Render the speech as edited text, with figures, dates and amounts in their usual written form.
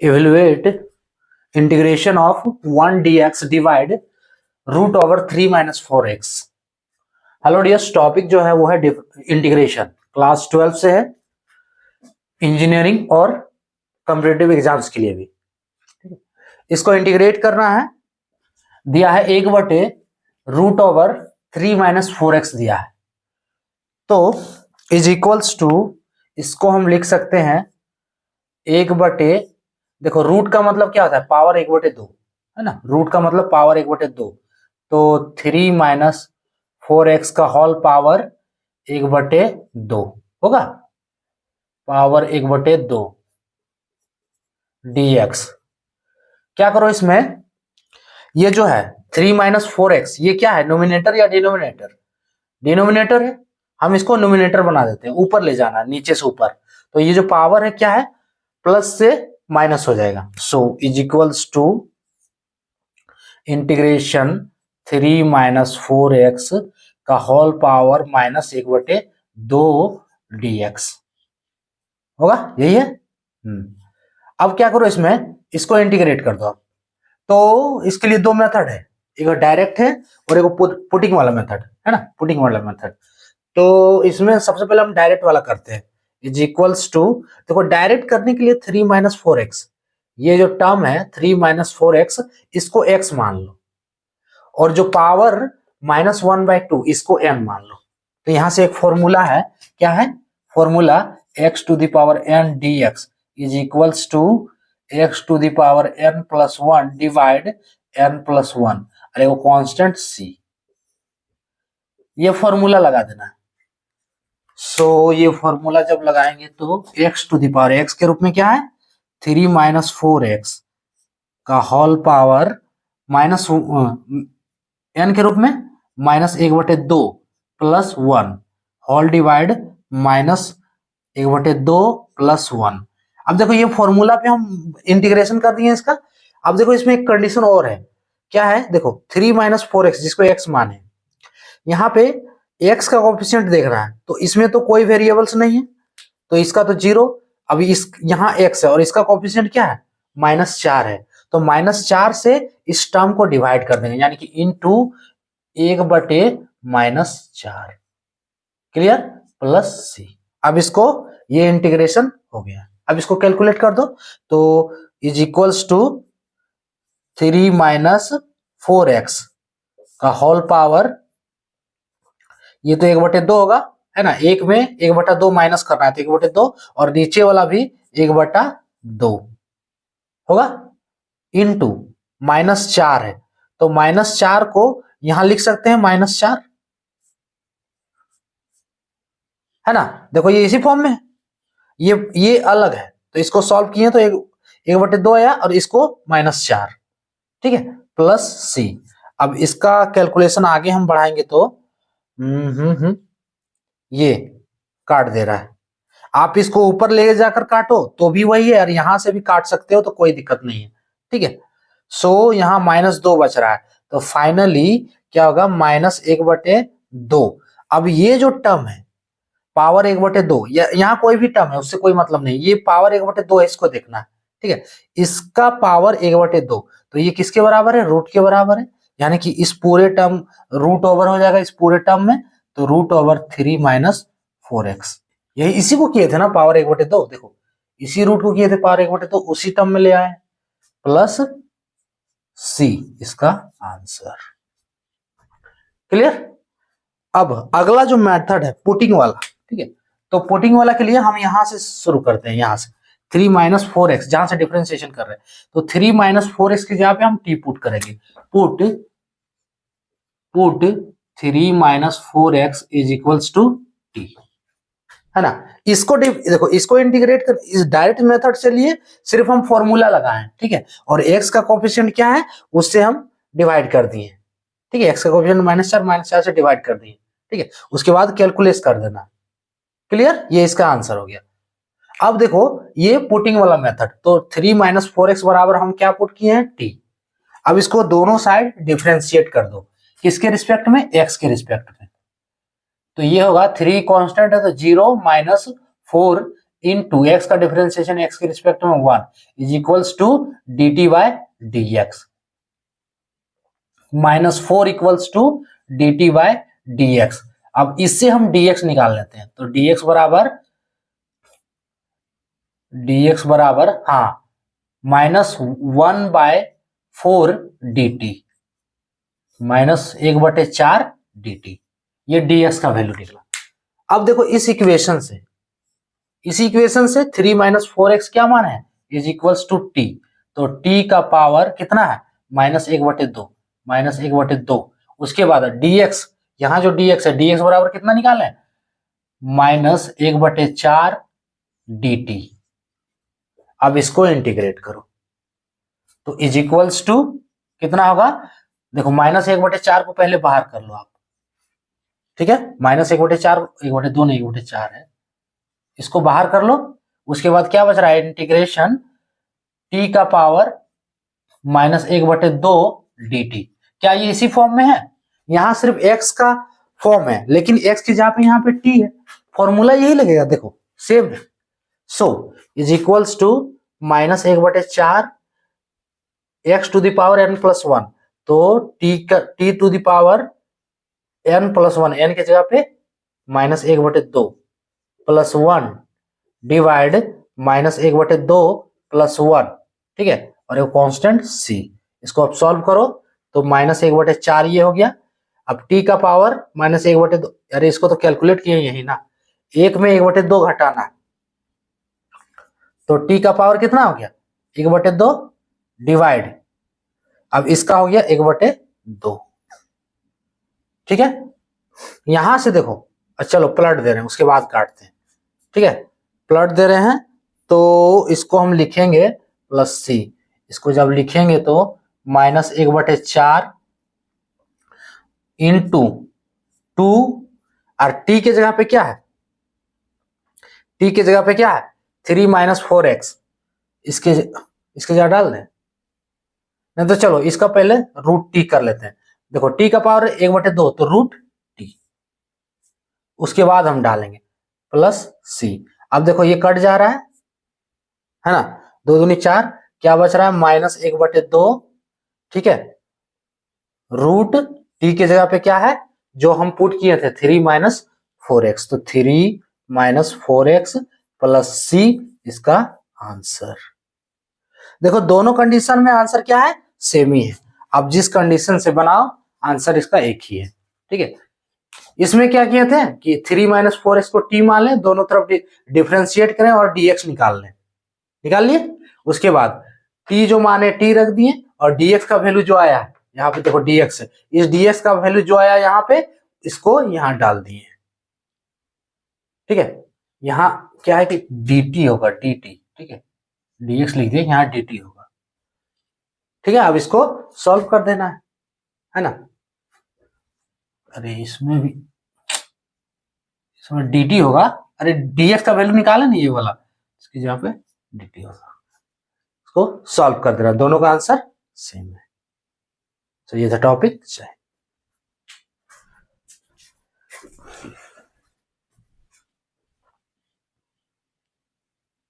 Evaluate integration of 1 dx divide root over 3 minus 4x। Hello dears, topic जो है वो है इंटीग्रेशन। क्लास 12 से है, इंजीनियरिंग और कॉम्पिटिटिव एग्जाम्स के लिए भी। इसको इंटीग्रेट करना है, दिया है 1/√3 माइनस 4x दिया है, तो इज इक्वल्स टू, इसको हम लिख सकते हैं 1/, देखो रूट का मतलब क्या होता है, पावर 1/2 है ना। रूट का मतलब पावर 1/2, तो 3 माइनस 4x का होल पावर 1/2 होगा, पावर 1/2 dx। क्या करो इसमें, ये जो है 3 माइनस 4x, ये क्या है, नोमिनेटर या डिनोमिनेटर? डिनोमिनेटर है, हम इसको नोमिनेटर बना देते हैं, ऊपर ले जाना, नीचे से ऊपर। तो ये जो पावर है क्या है, प्लस से माइनस हो जाएगा। So is equals to integration 3 minus 4x का होल पावर माइनस 1/2 dx होगा, यही है। अब क्या करो इसमें, इसको इंटीग्रेट कर दो आप। तो इसके लिए दो मेथड है, एक डायरेक्ट है और एक पुटिंग वाला मेथड है ना, पुटिंग वाला मेथड। तो इसमें सबसे पहले हम डायरेक्ट वाला करते हैं। इज इक्वल्स टू, देखो डायरेक्ट करने के लिए 3 माइनस 4x, ये जो टर्म है 3 माइनस 4x, इसको x मान लो, और जो पावर -1/2 इसको n मान लो। तो यहां से एक फॉर्मूला है, क्या है formula, x to the power n dx is equals to x to the power n plus 1 divide n plus 1, अरे वो कांस्टेंट c, ये फॉर्मूला लगा देना है। सो ये फॉर्मूला जब लगाएंगे तो x to the power, x के रूप में क्या है 3 माइनस 4x का होल पावर माइनस n के रूप में -1/2 प्लस 1 होल डिवाइड -1/2 प्लस 1। अब देखो ये फॉर्मूला पे हम इंटीग्रेशन कर दिए इसका। अब देखो इसमें एक कंडीशन और है, क्या है, देखो 3 माइनस 4x जिसको x माने, यहाँ पे x का कोएफिशिएंट देख रहा है, तो इसमें तो कोई वेरिएबल्स नहीं है, तो इसका तो 0। अभी इस यहाँ x है और इसका कोएफिशिएंट क्या है, -4 है, तो -4 से इस टर्म को डिवाइड कर देंगे, यानी कि इनटू 1/-4, क्लियर, प्लस c। अब इसको, ये इंटीग्रेशन हो गया। अब इसको कैलकुलेट कर दो, तो is equals to 3 minus 4x का होल पावर, ये तो 1/2 होगा है ना, एक में 1/2 माइनस करना है तो 1/2, और नीचे वाला भी 1/2 होगा, इनटू -4 है, तो -4 को यहां लिख सकते हैं -4 है ना। देखो ये इसी फॉर्म में है, ये अलग है, तो इसको सॉल्व किए तो 1/2 आया, और इसको -4, ठीक है, प्लस c। अब इसका कैलकुलेशन आगे हम बढ़ाएंगे तो ये काट दे रहा है, आप इसको ऊपर ले जाकर काटो तो भी वही है, और यहां से भी काट सकते हो तो कोई दिक्कत नहीं है, ठीक है। सो यहाँ -2 बच रहा है, तो फाइनली क्या होगा, -1/2। अब ये जो टर्म है पावर 1/2, यहाँ कोई भी टर्म है उससे कोई मतलब नहीं, ये पावर 1/2 है, इसको देखना है, ठीक है। इसका पावर 1/2, तो ये किसके बराबर है, रूट के बराबर है, यानी कि इस पूरे टर्म रूट ओवर हो जाएगा इस पूरे टर्म में, तो √3 माइनस 4x, यही इसी को किए थे ना पावर 1/2, देखो इसी रूट को किए थे पावर 1/2, उसी टर्म में ले आए, प्लस c इसका आंसर, क्लियर। अब अगला जो मेथड है पुटिंग वाला, ठीक है, तो पुटिंग वाला के लिए हम यहां से शुरू करते हैं, यहां से 3 माइनस 4x, जहां से डिफरेंशिएशन कर रहे हैं, तो 3 माइनस 4x की जगह पे हम t पुट करेंगे, put 3 minus 4x is equals to t, है ना। इसको देखो, इसको इंटीग्रेट कर, इस डायरेक्ट मेथड से लिए सिर्फ हम फॉर्मूला लगाए, ठीक है, और x का कोएफिशिएंट क्या है उससे हम डिवाइड कर दिए, ठीक है, x का कोएफिशिएंट -4 से डिवाइड कर दिए, ठीक है, उसके बाद कैलकुलेट कर देना, क्लियर, ये इसका आंसर हो गया। अब देखो ये पुटिंग वाला मेथड, तो 3 माइनस 4x बराबर हम क्या पुट किए हैं, t। अब इसको दोनों साइड डिफरेंशिएट कर दो, किसके रिस्पेक्ट में, x के रिस्पेक्ट में, तो ये होगा 3 कांस्टेंट है तो 0 -4 इंटू एक्स का डिफरेंशिएशन एक्स के रिस्पेक्ट में 1 is equals to d t by d x, -4 equals to d t by d x. अब इससे हम dx निकाल लेते हैं, तो dx बराबर हाँ -1/4 dt, -1/4 dt, ये dx का वैल्यू निकला। अब देखो इस इक्वेशन से 3 - 4x क्या मान है, इज इक्वल्स टू t, तो t का पावर कितना है -1/2, उसके बाद dx, यहां जो dx है dx बराबर कितना निकाले -1/4 dt। अब इसको इंटीग्रेट करो तो इज इक्वल्स टू कितना होगा, देखो -1/4 को पहले बाहर कर लो आप, ठीक है, -1/4, 1/2 नहीं 1/4 है, इसको बाहर कर लो। उसके बाद क्या बच रहा है, इंटीग्रेशन t का पावर -1/2 dt। क्या ये इसी फॉर्म में है, यहां सिर्फ x का फॉर्म है, लेकिन x की जगह पे यहाँ पे t है, फॉर्मूला यही लगेगा, देखो सेम है। So is equals to -1/4 x to the power n+1, तो t to the power n+1, n की जगह पे -1/2 + 1 डिवाइड -1/2 + 1, ठीक है, और एक कांस्टेंट c, इसको अब सॉल्व करो तो -1/4 ये हो गया। अब t का पावर -1/2, अरे इसको तो कैलकुलेट किए यही ना, 1 में 1/2 घटाना, तो t का पावर कितना हो गया 1/2 डिवाइड, अब इसका हो गया 1/2, ठीक है। यहां से देखो, चलो पलट दे रहे हैं उसके बाद काटते हैं, ठीक है, पलट दे रहे हैं तो इसको हम लिखेंगे +c, इसको जब लिखेंगे तो -1/4 इंटू 2, और t के जगह पे क्या है, t के जगह पे क्या है 3 - 4x, इसके जगह डाल दें, नहीं तो चलो इसका पहले √t कर लेते हैं। देखो t का पावर 1/2 तो √t, उसके बाद हम डालेंगे +c। अब देखो ये कट जा रहा है ना, 2 दूनी 4, क्या बच रहा है -1/2, ठीक है, √t के जगह पे क्या है जो हम पुट किए थे 3 - 4x, तो 3 - 4x + c इसका आंसर। देखो दोनों कंडीशन में आंसर क्या है, सेम ही है, अब जिस कंडीशन से बनाओ आंसर इसका एक ही है, ठीक है। इसमें क्या किए थे कि 3 - 4x को t मान लें, दोनों तरफ डिफरेंशिएट करें और dx निकाल लिए, उसके बाद t जो माने t रख दिए, और dx का वैल्यू जो आया है यहाँ पे देखो dx है, इस dx का वैल्यू जो आया यहाँ पे इसको यहाँ डाल दिए, ठीक है। यहाँ क्या है कि dt होगा dt, ठीक है, dx लिख दिए, यहाँ dt होगा, ठीक है। अब इसको सॉल्व कर देना है ना, अरे इसमें dt होगा, अरे dx का वैल्यू निकाले नहीं ये वाला, इसकी जगह पे dt होगा, इसको सॉल्व कर देना, दोनों का आंसर सेम है। तो ये था टॉपिक।